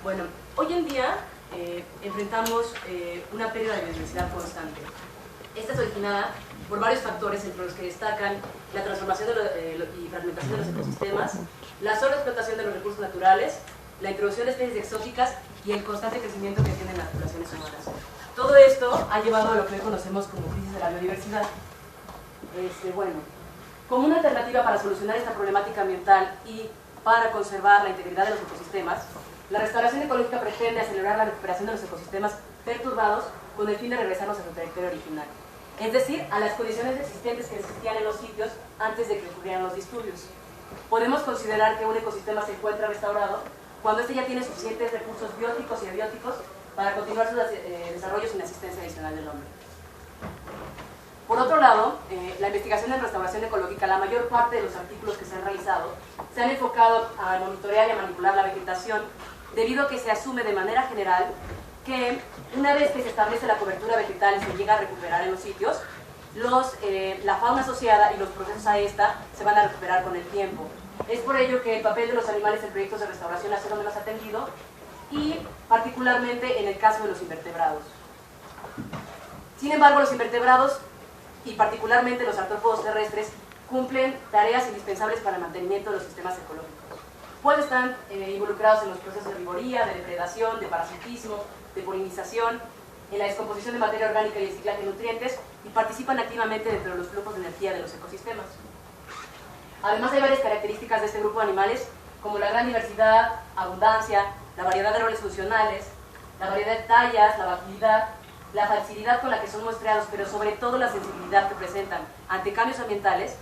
Bueno, hoy en día enfrentamos una pérdida de biodiversidad constante. Esta es originada por varios factores, entre los que destacan la transformación y fragmentación de los ecosistemas, la sobreexplotación de los recursos naturales, la introducción de especies exóticas y el constante crecimiento que tienen las poblaciones humanas. Todo esto ha llevado a lo que hoy conocemos como crisis de la biodiversidad. Bueno, como una alternativa para solucionar esta problemática ambiental y para conservar la integridad de los ecosistemas, la restauración ecológica pretende acelerar la recuperación de los ecosistemas perturbados con el fin de regresarlos a su trayectoria original, es decir, a las condiciones existentes que existían en los sitios antes de que ocurrieran los disturbios. Podemos considerar que un ecosistema se encuentra restaurado cuando éste ya tiene suficientes recursos bióticos y abióticos para continuar su desarrollo sin asistencia adicional del hombre. Por otro lado, la investigación en restauración ecológica, la mayor parte de los artículos que se han realizado se han enfocado a monitorear y a manipular la vegetación, debido a que se asume de manera general que una vez que se establece la cobertura vegetal y se llega a recuperar en los sitios, la fauna asociada y los procesos a esta se van a recuperar con el tiempo. Es por ello que el papel de los animales en proyectos de restauración ha sido menos atendido, y particularmente en el caso de los invertebrados. Sin embargo, los invertebrados, y particularmente los artrópodos terrestres, cumplen tareas indispensables para el mantenimiento de los sistemas ecológicos. Pues están involucrados en los procesos de riboría, de depredación, de parasitismo, de polinización, en la descomposición de materia orgánica y el ciclaje de nutrientes, y participan activamente dentro de los flujos de energía de los ecosistemas. Además, hay varias características de este grupo de animales, como la gran diversidad, abundancia, la variedad de roles funcionales, la variedad de tallas, la volatilidad, la facilidad con la que son muestreados, pero sobre todo la sensibilidad que presentan ante cambios ambientales,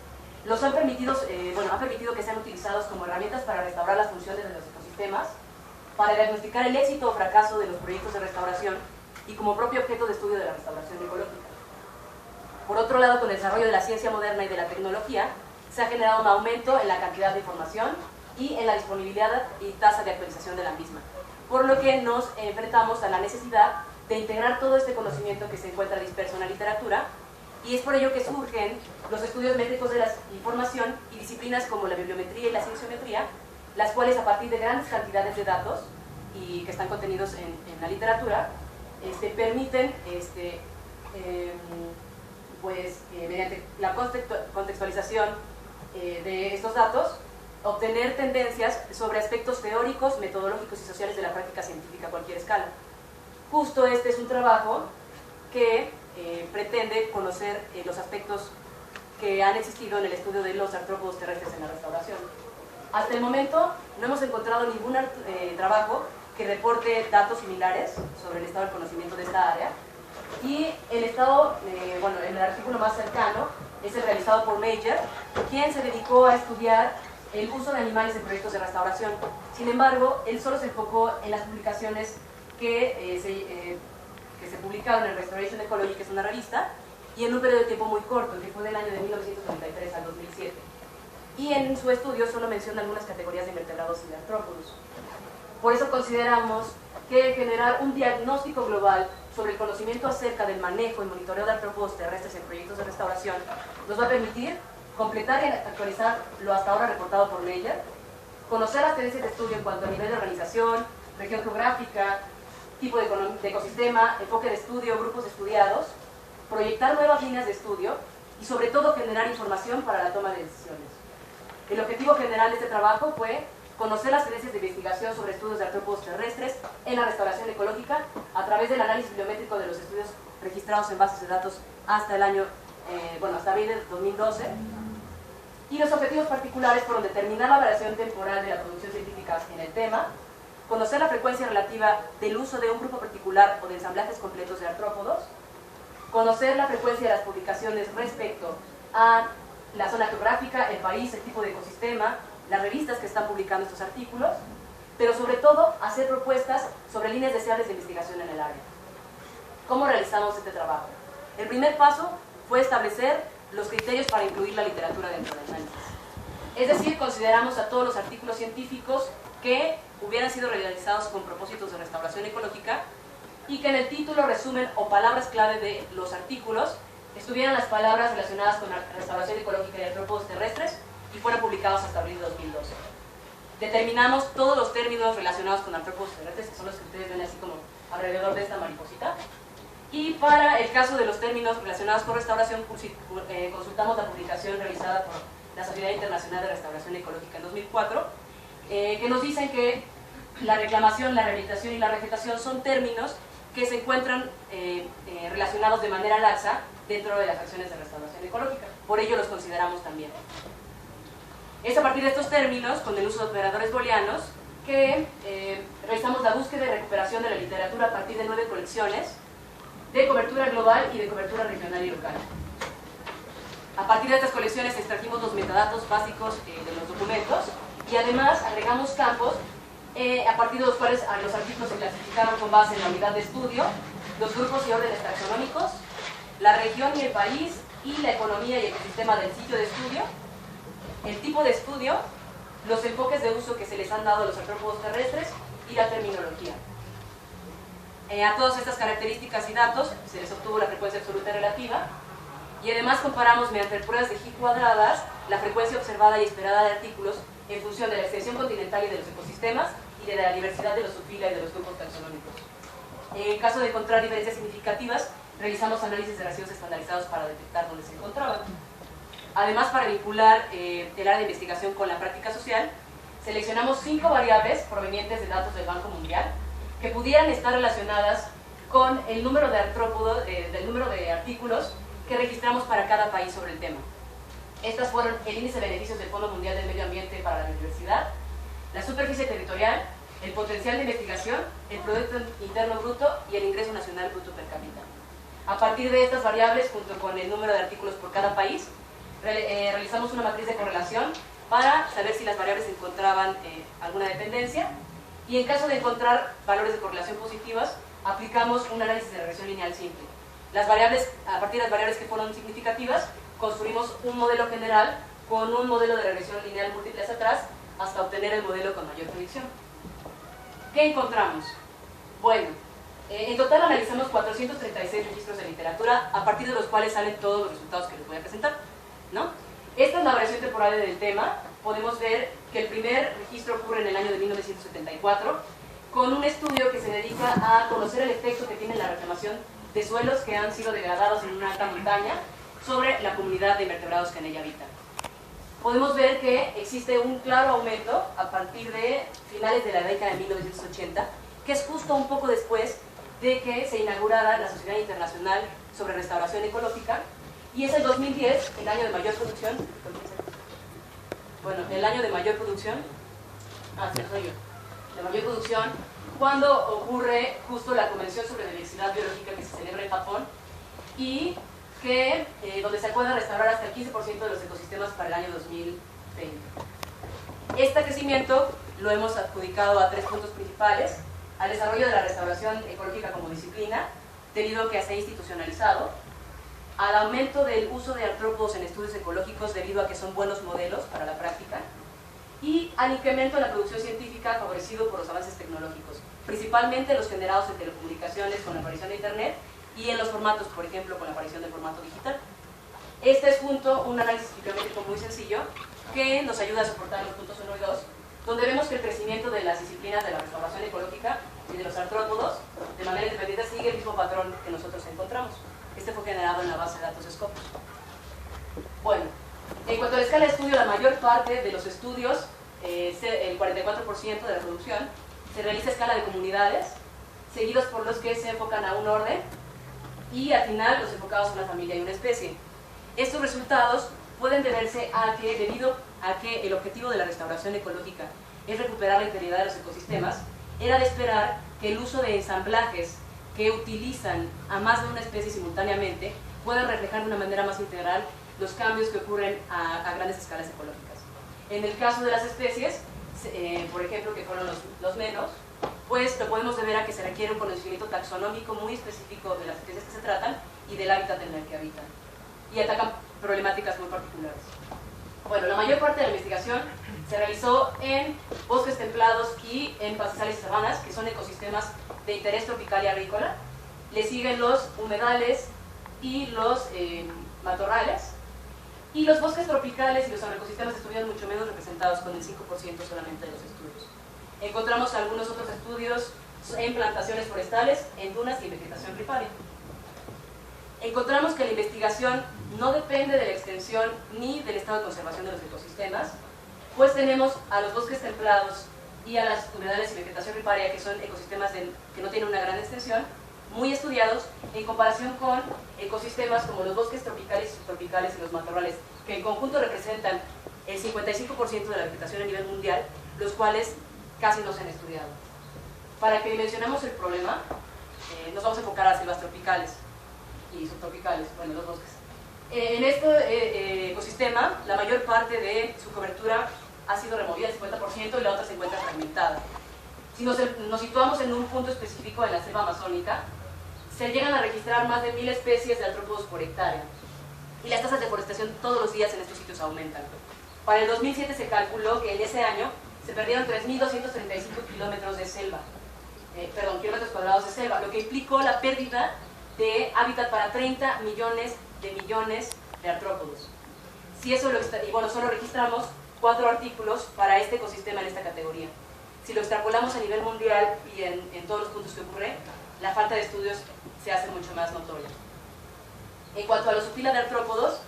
han permitido que sean utilizados como herramientas para restaurar las funciones de los ecosistemas, para diagnosticar el éxito o fracaso de los proyectos de restauración y como propio objeto de estudio de la restauración ecológica. Por otro lado, con el desarrollo de la ciencia moderna y de la tecnología, se ha generado un aumento en la cantidad de información y en la disponibilidad y tasa de actualización de la misma, por lo que nos enfrentamos a la necesidad de integrar todo este conocimiento que se encuentra disperso en la literatura, y es por ello que surgen los estudios métricos de la información y disciplinas como la bibliometría y la cienciometría, las cuales, a partir de grandes cantidades de datos y que están contenidos en la literatura, permiten mediante la contextualización de estos datos, obtener tendencias sobre aspectos teóricos, metodológicos y sociales de la práctica científica a cualquier escala. Justo este es un trabajo que pretende conocer los aspectos que han existido en el estudio de los artrópodos terrestres en la restauración. Hasta el momento no hemos encontrado ningún trabajo que reporte datos similares sobre el estado del conocimiento de esta área, y el artículo más cercano es el realizado por Major, quien se dedicó a estudiar el uso de animales en proyectos de restauración. Sin embargo, él solo se enfocó en las publicaciones que se publicaron en Restoration Ecology, que es una revista, y en un periodo de tiempo muy corto, que fue del año de 1993 al 2007. Y en su estudio solo menciona algunas categorías de invertebrados y de artrópodos. Por eso consideramos que generar un diagnóstico global sobre el conocimiento acerca del manejo y monitoreo de artrópodos terrestres en proyectos de restauración nos va a permitir completar y actualizar lo hasta ahora reportado por Meyer, conocer las tendencias de estudio en cuanto a nivel de organización, región geográfica, tipo de ecosistema, enfoque de estudio, grupos estudiados, proyectar nuevas líneas de estudio y sobre todo generar información para la toma de decisiones. El objetivo general de este trabajo fue conocer las tendencias de investigación sobre estudios de artrópodos terrestres en la restauración ecológica a través del análisis biométrico de los estudios registrados en bases de datos hasta hasta abril de 2012, y los objetivos particulares fueron determinar la variación temporal de la producción científica en el tema, conocer la frecuencia relativa del uso de un grupo particular o de ensamblajes completos de artrópodos, conocer la frecuencia de las publicaciones respecto a la zona geográfica, el país, el tipo de ecosistema, las revistas que están publicando estos artículos, pero sobre todo hacer propuestas sobre líneas deseables de investigación en el área. ¿Cómo realizamos este trabajo? El primer paso fue establecer los criterios para incluir la literatura dentro del análisis. Es decir, consideramos a todos los artículos científicos que hubieran sido realizados con propósitos de restauración ecológica y que en el título, resumen o palabras clave de los artículos estuvieran las palabras relacionadas con la restauración ecológica de artrópodos terrestres y fueran publicados hasta abril de 2012. determinamos todos los términos relacionados con artrópodos terrestres, que son los que ustedes ven así como alrededor de esta mariposita. Y para el caso de los términos relacionados con restauración, consultamos la publicación realizada por la Sociedad Internacional de Restauración Ecológica en 2004, que nos dicen que la reclamación, la rehabilitación y la vegetación son términos que se encuentran relacionados de manera laxa dentro de las acciones de restauración ecológica. Por ello los consideramos también. Es a partir de estos términos, con el uso de operadores booleanos, que realizamos la búsqueda y recuperación de la literatura a partir de 9 colecciones de cobertura global y de cobertura regional y local. A partir de estas colecciones extrajimos los metadatos básicos de los documentos y además agregamos campos a partir de los cuales los artículos se clasificaron con base en la unidad de estudio, los grupos y órdenes taxonómicos, la región y el país y la economía y ecosistema del sitio de estudio, el tipo de estudio, los enfoques de uso que se les han dado a los artrópodos terrestres y la terminología. A todas estas características y datos se les obtuvo la frecuencia absoluta relativa y además comparamos mediante pruebas de Higgs cuadradas la frecuencia observada y esperada de artículos en función de la extensión continental y de los ecosistemas y de la diversidad de los subfila y de los grupos taxonómicos. En caso de encontrar diferencias significativas, realizamos análisis de residuos estandarizados para detectar dónde se encontraban. Además, para vincular el área de investigación con la práctica social, seleccionamos 5 variables provenientes de datos del Banco Mundial que pudieran estar relacionadas con el número de artrópodos, del número de artículos que registramos para cada país sobre el tema. Estas fueron el índice de beneficios del Fondo Mundial del Medio Ambiente para la Biodiversidad, la superficie territorial, el potencial de investigación, el Producto Interno Bruto y el ingreso nacional bruto per cápita. A partir de estas variables, junto con el número de artículos por cada país, realizamos una matriz de correlación para saber si las variables encontraban alguna dependencia y en caso de encontrar valores de correlación positivas, aplicamos un análisis de regresión lineal simple. Las variables, a partir de las variables que fueron significativas, construimos un modelo general con un modelo de regresión lineal múltiple hacia atrás hasta obtener el modelo con mayor predicción. ¿Qué encontramos? Bueno, en total analizamos 436 registros de literatura a partir de los cuales salen todos los resultados que les voy a presentar, ¿no? Esta es la variación temporal del tema. Podemos ver que el primer registro ocurre en el año de 1974 con un estudio que se dedica a conocer el efecto que tiene la reclamación de suelos que han sido degradados en una alta montaña sobre la comunidad de invertebrados que en ella habitan. Podemos ver que existe un claro aumento a partir de finales de la década de 1980, que es justo un poco después de que se inaugurara la Sociedad Internacional sobre Restauración Ecológica, y es el 2010, el año de mayor producción. Bueno, el año de mayor producción, de mayor producción, cuando ocurre justo la Convención sobre Diversidad Biológica que se celebra en Japón y que, donde se acuerda restaurar hasta el 15% de los ecosistemas para el año 2020. Este crecimiento lo hemos adjudicado a 3 puntos principales: al desarrollo de la restauración ecológica como disciplina, debido a que se ha institucionalizado, al aumento del uso de artrópodos en estudios ecológicos debido a que son buenos modelos para la práctica, y al incremento de la producción científica favorecido por los avances tecnológicos, principalmente los generados en telecomunicaciones con la aparición de Internet y en los formatos, por ejemplo, con la aparición del formato digital. Este es junto un análisis bibliométrico muy sencillo que nos ayuda a soportar los puntos 1 y 2, donde vemos que el crecimiento de las disciplinas de la restauración ecológica y de los artrópodos de manera independiente sigue el mismo patrón que nosotros encontramos. Este fue generado en la base de datos Scopus. Bueno, en cuanto a la escala de estudio, la mayor parte de los estudios, el 44% de la producción, se realiza a escala de comunidades, seguidos por los que se enfocan a un orden y al final los enfocados a una familia y una especie. Estos resultados pueden deberse a que, debido a que el objetivo de la restauración ecológica es recuperar la integridad de los ecosistemas, era de esperar que el uso de ensamblajes que utilizan a más de una especie simultáneamente puedan reflejar de una manera más integral los cambios que ocurren a grandes escalas ecológicas. En el caso de las especies, por ejemplo, que fueron los menos, pues lo podemos deber a que se requiere un conocimiento taxonómico muy específico de las especies que se tratan y del hábitat en el que habitan, y atacan problemáticas muy particulares. Bueno, la mayor parte de la investigación se realizó en bosques templados y en pastizales y sabanas, que son ecosistemas de interés tropical y agrícola. Le siguen los humedales y los matorrales. Y los bosques tropicales y los agroecosistemas estuvieron mucho menos representados, con el 5% solamente de los estudios. Encontramos algunos otros estudios en plantaciones forestales, en dunas y en vegetación riparia. Encontramos que la investigación no depende de la extensión ni del estado de conservación de los ecosistemas, pues tenemos a los bosques templados y a las humedales y vegetación riparia, que son ecosistemas que no tienen una gran extensión, muy estudiados en comparación con ecosistemas como los bosques tropicales y subtropicales y los matorrales, que en conjunto representan el 55% de la vegetación a nivel mundial, los cuales casi no se han estudiado. Para que dimensionemos el problema, nos vamos a enfocar a las selvas tropicales y subtropicales, bueno, los bosques. En este ecosistema, la mayor parte de su cobertura ha sido removida, el 50%, y la otra se encuentra fragmentada. Si nos situamos en un punto específico de la selva amazónica, se llegan a registrar más de 1000 especies de artrópodos por hectárea, y las tasas de deforestación todos los días en estos sitios aumentan. Para el 2007 se calculó que en ese año se perdieron 3.235 kilómetros de selva, kilómetros cuadrados de selva, lo que implicó la pérdida de hábitat para 30 millones de artrópodos. Si eso y bueno, solo registramos 4 artículos para este ecosistema en esta categoría. Si lo extrapolamos a nivel mundial y en todos los puntos que ocurre, la falta de estudios se hace mucho más notoria. En cuanto a la subfila de artrópodos,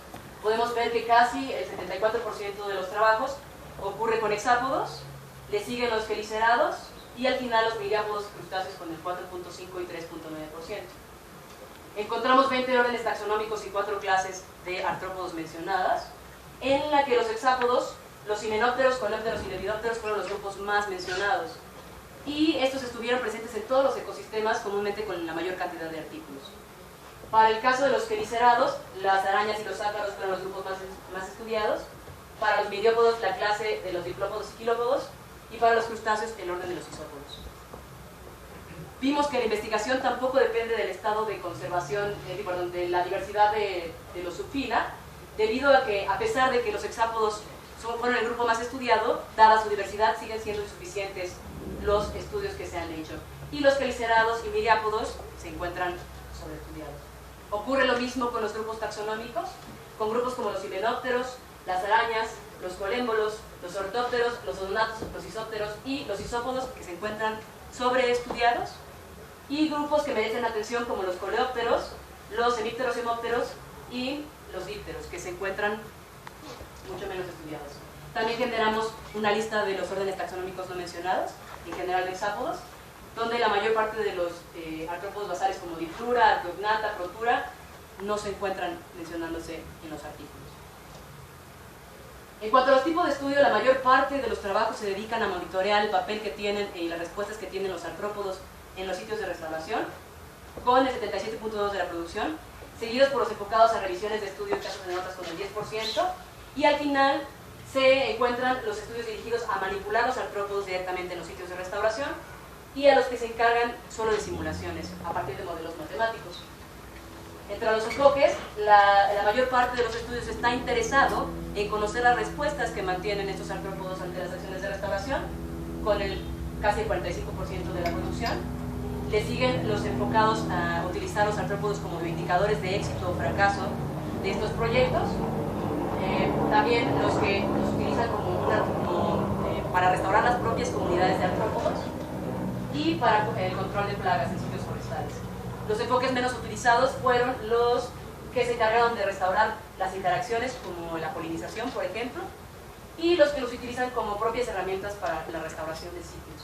podemos ver que casi el 74% de los trabajos ocurre con hexápodos, le siguen los felicerados y al final los miriápodos y crustáceos con el 4.5 y 3.9%. Encontramos 20 órdenes taxonómicos y 4 clases de artrópodos mencionadas, en la que los hexápodos, los himenópteros, coleópteros y lepidópteros fueron los grupos más mencionados. Y estos estuvieron presentes en todos los ecosistemas, comúnmente con la mayor cantidad de artículos. Para el caso de los felicerados, las arañas y los ácaros fueron los grupos más estudiados. Para los miriópodos, la clase de los diplópodos y quilópodos. Y para los crustáceos, el orden de los isópodos. Vimos que la investigación tampoco depende del estado de conservación, de la diversidad de los subfila, debido a que, a pesar de que los hexápodos fueron el grupo más estudiado, dada su diversidad, siguen siendo insuficientes los estudios que se han hecho. Y los felicerados y miriápodos se encuentran sobreestudiados. Ocurre lo mismo con los grupos taxonómicos, con grupos como los himenópteros, las arañas, los colémbolos, los ortópteros, los odonatos, los isópteros y los isópodos, que se encuentran sobreestudiados, y grupos que merecen atención como los coleópteros, los hemípteros y hemópteros y los dípteros, que se encuentran mucho menos estudiados. También generamos una lista de los órdenes taxonómicos no mencionados, en general de hexápodos, donde la mayor parte de los artrópodos basales como Diptura, Arqueognata, Protura, no se encuentran mencionándose en los artículos. En cuanto a los tipos de estudio, la mayor parte de los trabajos se dedican a monitorear el papel que tienen y las respuestas que tienen los artrópodos en los sitios de restauración, con el 77.2% de la producción, seguidos por los enfocados a revisiones de estudios, casos de notas con el 10%, y al final se encuentran los estudios dirigidos a manipular los artrópodos directamente en los sitios de restauración y a los que se encargan solo de simulaciones a partir de modelos matemáticos. Entre los enfoques, la mayor parte de los estudios está interesado en conocer las respuestas que mantienen estos artrópodos ante las acciones de restauración, con casi el 45% de la producción. Le siguen los enfocados a utilizar los artrópodos como indicadores de éxito o fracaso de estos proyectos. También los que los utilizan para restaurar las propias comunidades de artrópodos y para el control de plagas en sitios forestales. Los enfoques menos utilizados fueron los que se encargaron de restaurar las interacciones, como la polinización, por ejemplo, y los que los utilizan como propias herramientas para la restauración de sitios.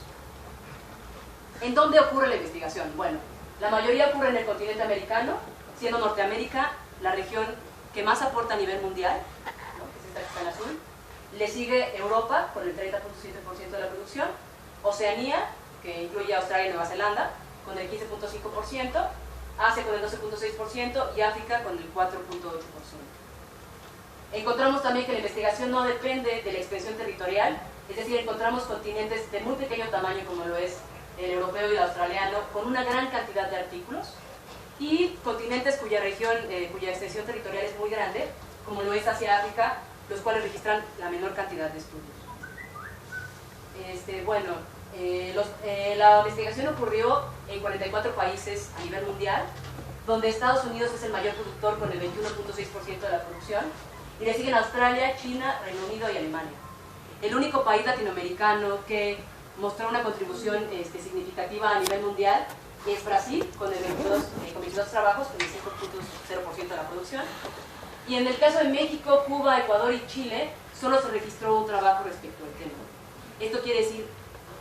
¿En dónde ocurre la investigación? Bueno, la mayoría ocurre en el continente americano, siendo Norteamérica la región que más aporta a nivel mundial, ¿no?, que es esta que está en azul. Le sigue Europa con el 30.7% de la producción, Oceanía, que incluye Australia y Nueva Zelanda, con el 15.5%, Asia con el 12.6% y África con el 4.8%. Encontramos también que la investigación no depende de la extensión territorial, es decir, encontramos continentes de muy pequeño tamaño como lo es el europeo y el australiano, con una gran cantidad de artículos, y continentes cuya extensión territorial es muy grande, como lo es Asia y África, los cuales registran la menor cantidad de estudios. La investigación ocurrió en 44 países a nivel mundial, donde Estados Unidos es el mayor productor con el 21.6% de la producción, y le siguen Australia, China, Reino Unido y Alemania. El único país latinoamericano que mostró una contribución significativa a nivel mundial es Brasil, con 22 trabajos, con el 5.0% de la producción. Y en el caso de México, Cuba, Ecuador y Chile, solo se registró un trabajo respecto al tema. Esto quiere decir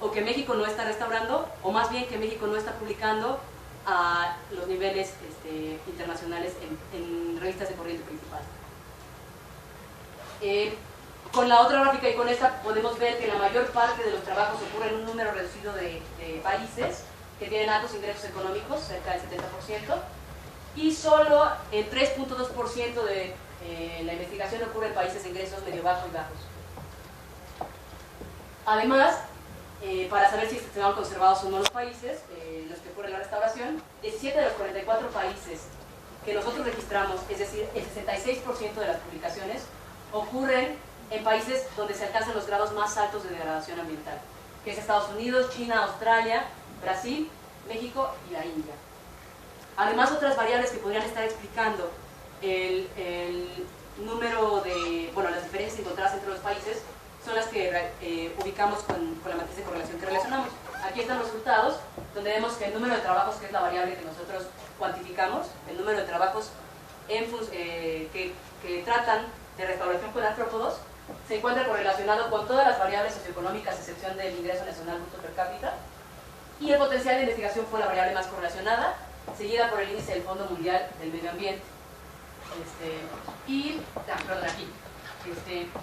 o que México no está restaurando, o más bien que México no está publicando a los niveles internacionales en revistas de corriente principal. Con la otra gráfica y con esta podemos ver que la mayor parte de los trabajos ocurre en un número reducido de países que tienen altos ingresos económicos, cerca del 70%, y solo el 3.2% de la investigación ocurre en países de ingresos medio bajos y bajos. Además, para saber si se van conservados o no los países en los que ocurre la restauración, 17 de los 44 países que nosotros registramos, es decir, el 66% de las publicaciones, ocurren en países donde se alcanzan los grados más altos de degradación ambiental, que es Estados Unidos, China, Australia, Brasil, México y la India. Además, otras variables que podrían estar explicando el número de, las diferencias encontradas entre los países son las que ubicamos con la matriz de correlación que relacionamos. Aquí están los resultados, donde vemos que el número de trabajos, que es la variable que nosotros cuantificamos, el número de trabajos que tratan de restauración con artrópodos, se encuentra correlacionado con todas las variables socioeconómicas, a excepción del ingreso nacional bruto per cápita, y el potencial de investigación fue la variable más correlacionada, seguida por el índice del Fondo Mundial del Medio Ambiente.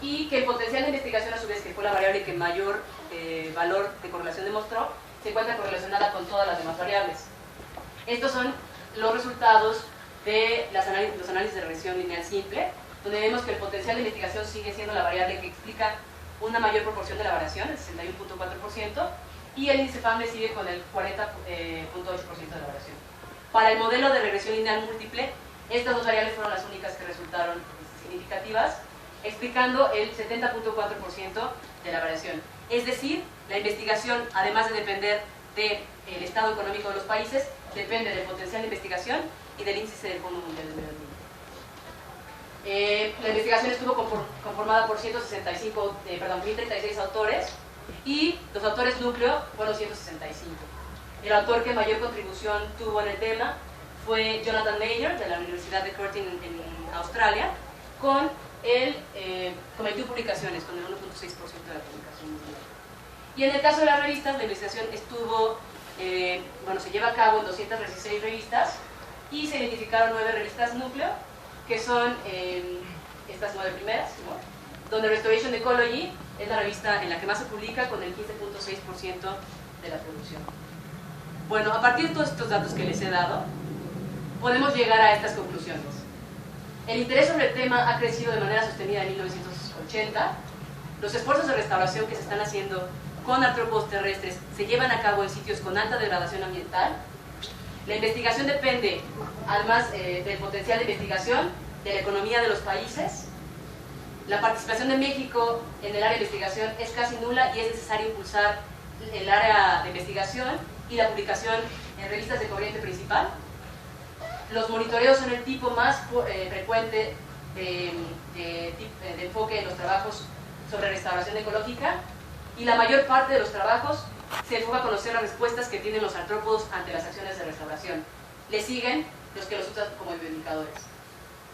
Y que el potencial de investigación, a su vez, que fue la variable que mayor valor de correlación demostró, se encuentra correlacionada con todas las demás variables. Estos son los resultados de los análisis de regresión lineal simple, donde vemos que el potencial de investigación sigue siendo la variable que explica una mayor proporción de la variación, el 61.4%, y el índice FAM le sigue con el 40.8% de la variación. Para el modelo de regresión lineal múltiple, estas dos variables fueron las únicas que resultaron significativas, explicando el 70.4% de la variación. Es decir, la investigación, además de depender del estado económico de los países, depende del potencial de investigación y del índice del Fondo Mundial del Medio Ambiente. La investigación estuvo conformada por 136 autores, y los autores núcleo fueron 165. El autor que mayor contribución tuvo en el tema fue Jonathan Mayer, de la Universidad de Curtin en Australia, con 21 publicaciones, con el 1.6% de la publicación mundial. Y en el caso de las revistas, la investigación se lleva a cabo en 216 revistas, y se identificaron 9 revistas núcleo, que son estas 9 primeras, ¿no? Donde Restoration Ecology es la revista en la que más se publica, con el 15.6% de la producción. Bueno, a partir de todos estos datos que les he dado, podemos llegar a estas conclusiones. El interés sobre el tema ha crecido de manera sostenida en 1980. Los esfuerzos de restauración que se están haciendo con artrópodos terrestres se llevan a cabo en sitios con alta degradación ambiental. La investigación depende, además del potencial de investigación, de la economía de los países. La participación de México en el área de investigación es casi nula, y es necesario impulsar el área de investigación y la publicación en revistas de corriente principal. Los monitoreos son el tipo más frecuente de enfoque en los trabajos sobre restauración ecológica, y la mayor parte de los trabajos se enfoca a conocer las respuestas que tienen los artrópodos ante las acciones de restauración. Le siguen los que los usan como bioindicadores.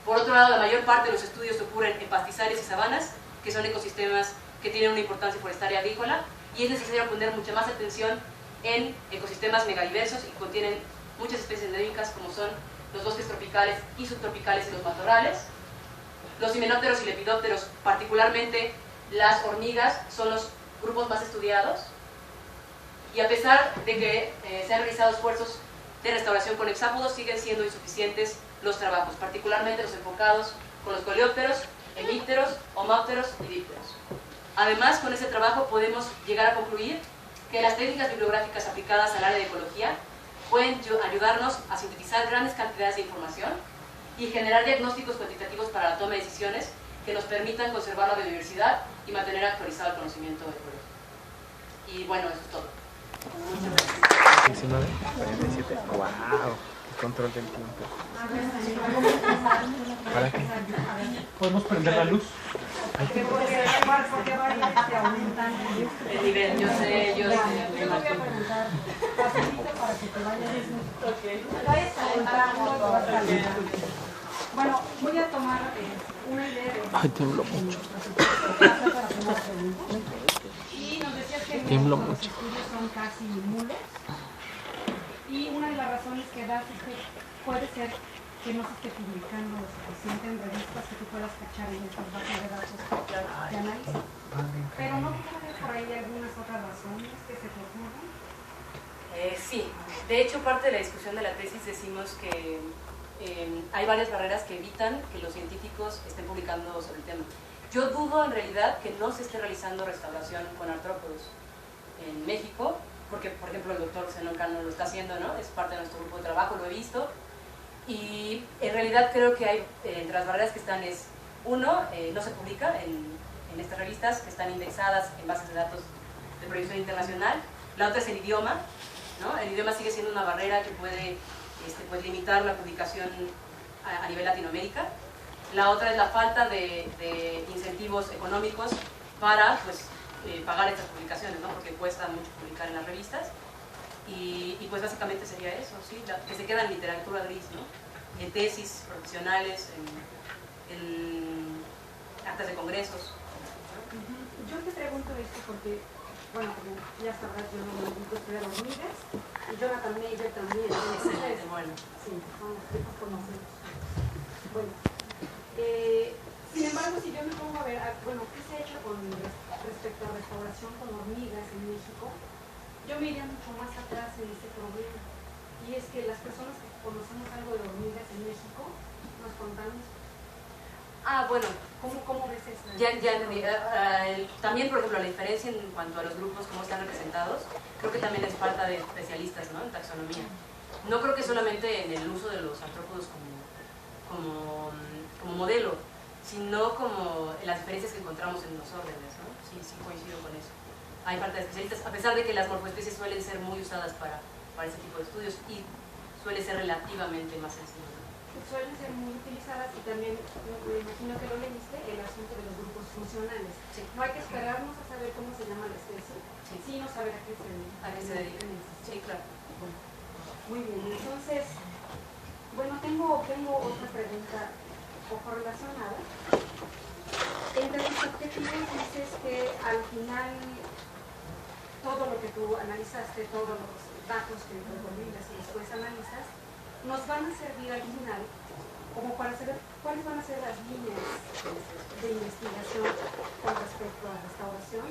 Por otro lado, la mayor parte de los estudios ocurren en pastizales y sabanas, que son ecosistemas que tienen una importancia forestal y agrícola, y es necesario poner mucha más atención en ecosistemas megadiversos y que contienen muchas especies endémicas, como son los bosques tropicales y subtropicales y los matorrales. Los himenópteros y lepidópteros, particularmente las hormigas, son los grupos más estudiados, y a pesar de que se han realizado esfuerzos de restauración con hexápodos, siguen siendo insuficientes los trabajos, particularmente los enfocados con los coleópteros, hemípteros, homópteros y dípteros. Además, con ese trabajo podemos llegar a concluir que las técnicas bibliográficas aplicadas al área de ecología pueden ayudarnos a sintetizar grandes cantidades de información y generar diagnósticos cuantitativos para la toma de decisiones que nos permitan conservar la biodiversidad y mantener actualizado el conocimiento ecológico. Y bueno, eso es todo. Muchas gracias. 19, 47. ¡Wow! Control del tiempo. ¿Podemos prender la luz? El nivel, yo sé. Yo te voy a preguntar, facilito para que te vayas. Vayas calentando. Bueno, voy a tomar una idea de... Ay, tiemblo mucho. Y nos decías que Tiemblo los mucho. estudios son casi nulos. Y una de las razones que das es que puede ser que no se esté publicando lo suficiente en revistas que tú puedas cachar en estas bases de datos de análisis. Pero no puede haber por ahí algunas otras razones que se te ocurran. Sí, de hecho parte de la discusión de la tesis decimos que hay varias barreras que evitan que los científicos estén publicando sobre el tema. Yo dudo en realidad que no se esté realizando restauración con artrópodos en México, porque por ejemplo el doctor Zenón Cano lo está haciendo, ¿no? Es parte de nuestro grupo de trabajo, lo he visto, y en realidad creo que hay, entre las barreras que están es, uno, no se publica en estas revistas que están indexadas en bases de datos de proyección internacional. La otra es el idioma, ¿no? El idioma sigue siendo una barrera que puede pues, limitar la publicación a nivel Latinoamérica. La otra es la falta de incentivos económicos para pues, pagar estas publicaciones, ¿no? Porque cuesta mucho publicar en las revistas. Y pues básicamente sería eso, ¿sí? Que se queda en literatura gris, ¿no? En tesis profesionales, en actas de congresos. Yo te pregunto esto porque, bueno, como ya sabrás, yo no me gusta estudiar hormigas, y Jonathan Mayer también. Entonces, Bueno. sí, son los tipos conocidos. Bueno, sin embargo, si yo me pongo a ver, bueno, ¿qué se ha hecho con respecto a restauración con hormigas en México? Yo me iría mucho más atrás en este problema. Y es que las personas que conocemos algo de hormigas en México, nos contamos. Bueno. ¿Cómo ves eso? También, por ejemplo, la diferencia en cuanto a los grupos, cómo están representados, creo que también es falta de especialistas, ¿no? En taxonomía. No creo que solamente en el uso de los artrópodos como modelo, sino como en las diferencias que encontramos en los órdenes, ¿no? Sí coincido con eso. Hay falta de especialistas, a pesar de que las morfoespecies suelen ser muy usadas para ese tipo de estudios y suele ser relativamente más sencillo. Suelen ser muy utilizadas y también, me imagino que lo leíste, el asunto de los grupos funcionales. Sí. No hay que esperarnos a saber cómo se llama la especie, sino saber a qué se dedican. Sí, claro. Muy bien, entonces, bueno, tengo otra pregunta poco relacionada. En retrospectiva dices que al final todo lo que tú analizaste, todos los datos que recomiendas y después analizas, nos van a servir al final como para saber cuáles van a ser las líneas de investigación con respecto a restauración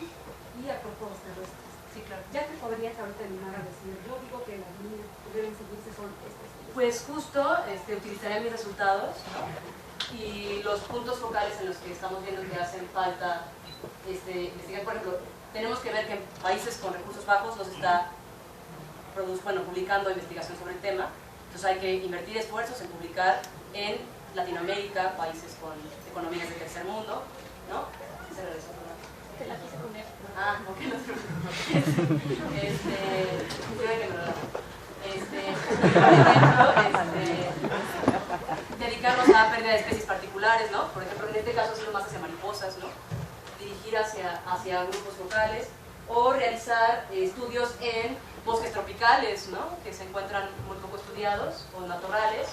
y a corpos terrestres. Sí, claro. Ya te podrías ahorita animar a decir, yo digo que las líneas que deben seguirse son estas. Pues justo utilizaría mis resultados, ¿no? Y los puntos focales en los que estamos viendo que hacen falta investigar. Por ejemplo, tenemos que ver que en países con recursos bajos no se está publicando investigación sobre el tema. Entonces hay que invertir esfuerzos en publicar en Latinoamérica, países con economías de tercer mundo, ¿no? ¿Se regresó? Te la quise poner. Ok, no te preocupes. Por ejemplo, dedicarnos a pérdida de especies particulares, ¿no? Por ejemplo, en este caso hacerlo más hacia mariposas, ¿no? Dirigir hacia grupos locales o realizar estudios en bosques tropicales, ¿no? Que se encuentran muy poco estudiados o matorrales.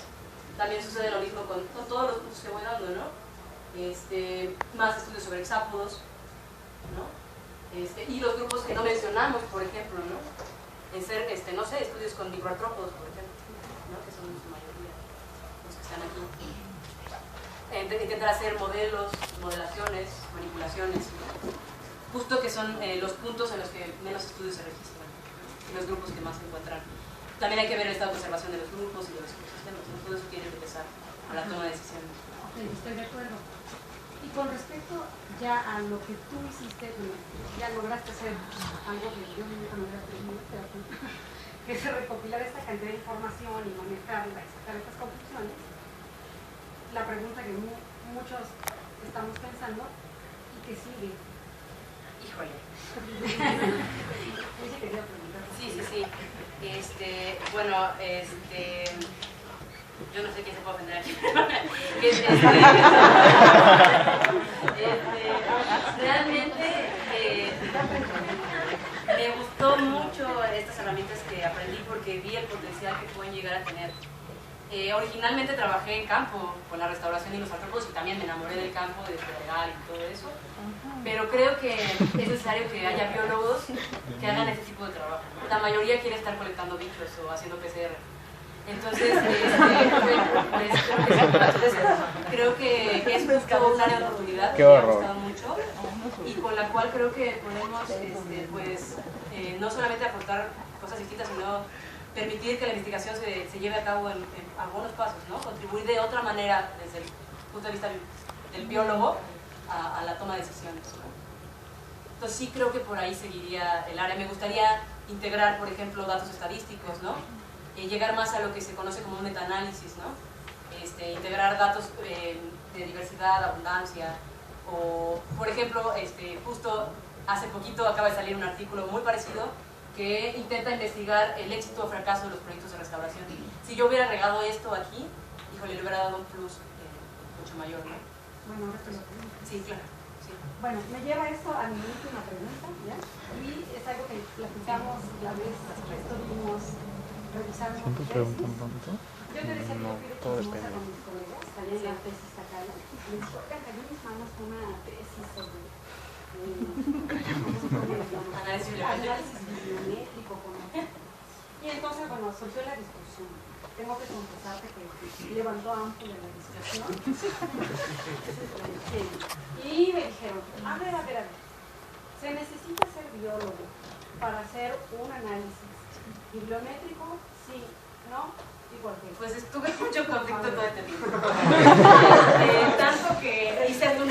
También sucede lo mismo con todos los puntos que voy dando, ¿no? Más estudios sobre hexápodos, ¿no? Y los grupos que no mencionamos, por ejemplo, ¿no? En ser, no sé, estudios con microartrópodos, por ejemplo, ¿no? Que son en su mayoría los que están aquí. Intentar hacer modelos, modelaciones, manipulaciones, ¿no? Justo que son los puntos en los que menos estudios se registran, los grupos que más se encuentran. También hay que ver el estado de conservación de los grupos y de los ecosistemas, ¿no? Todo eso tiene que pesar a la toma de decisiones. Ok, estoy de acuerdo. Y con respecto ya a lo que tú hiciste, ya lograste hacer algo que yo nunca me hubiera tenido, que es recopilar esta cantidad de información y manejarla y sacar estas conclusiones. La pregunta que muchos estamos pensando, ¿y qué sigue? Híjole. Sí, quería preguntar. Sí. yo no sé quién se puede ofender aquí, realmente me gustó mucho estas herramientas que aprendí porque vi el potencial que pueden llegar a tener. Originalmente trabajé en campo con la restauración y los artrópodos y también me enamoré del campo, de Pedregal y todo eso, pero creo que es necesario que haya biólogos que hagan este tipo de trabajo. La mayoría quiere estar colectando bichos o haciendo PCR. Entonces, creo que es un área de oportunidad que me ha gustado mucho y con la cual creo que podemos no solamente aportar cosas distintas, sino permitir que la investigación se lleve a cabo en algunos pasos, ¿no? Contribuir de otra manera desde el punto de vista del biólogo a la toma de decisiones, ¿no? Entonces sí creo que por ahí seguiría el área. Me gustaría integrar, por ejemplo, datos estadísticos, ¿no? Llegar más a lo que se conoce como un metaanálisis, ¿no? Integrar datos de diversidad, abundancia, o por ejemplo, justo hace poquito acaba de salir un artículo muy parecido que intenta investigar el éxito o fracaso de los proyectos de restauración. Si yo hubiera regado esto aquí, híjole, le hubiera dado un plus mucho mayor, ¿no? Bueno, ahora te lo pregunto. Sí, claro. Sí. Bueno, me lleva esto a mi última pregunta, ¿ya? Y es algo que platicamos la vez que estuvimos revisando. ¿Siempre preguntan tanto? Yo te decía que yo fui de chismosa con mis colegas, también la tesis acá, y les digo, oigan, cayó mis manos con una tesis sobre análisis bibliométrico. Y entonces, bueno, surgió la discusión. Tengo que confesarte que levantó ámpula la discusión. Y me dijeron, a ver, se necesita ser biólogo para hacer un análisis bibliométrico, sí, ¿no? Igual que pues estuve mucho conflicto todo este tiempo. Tanto que hice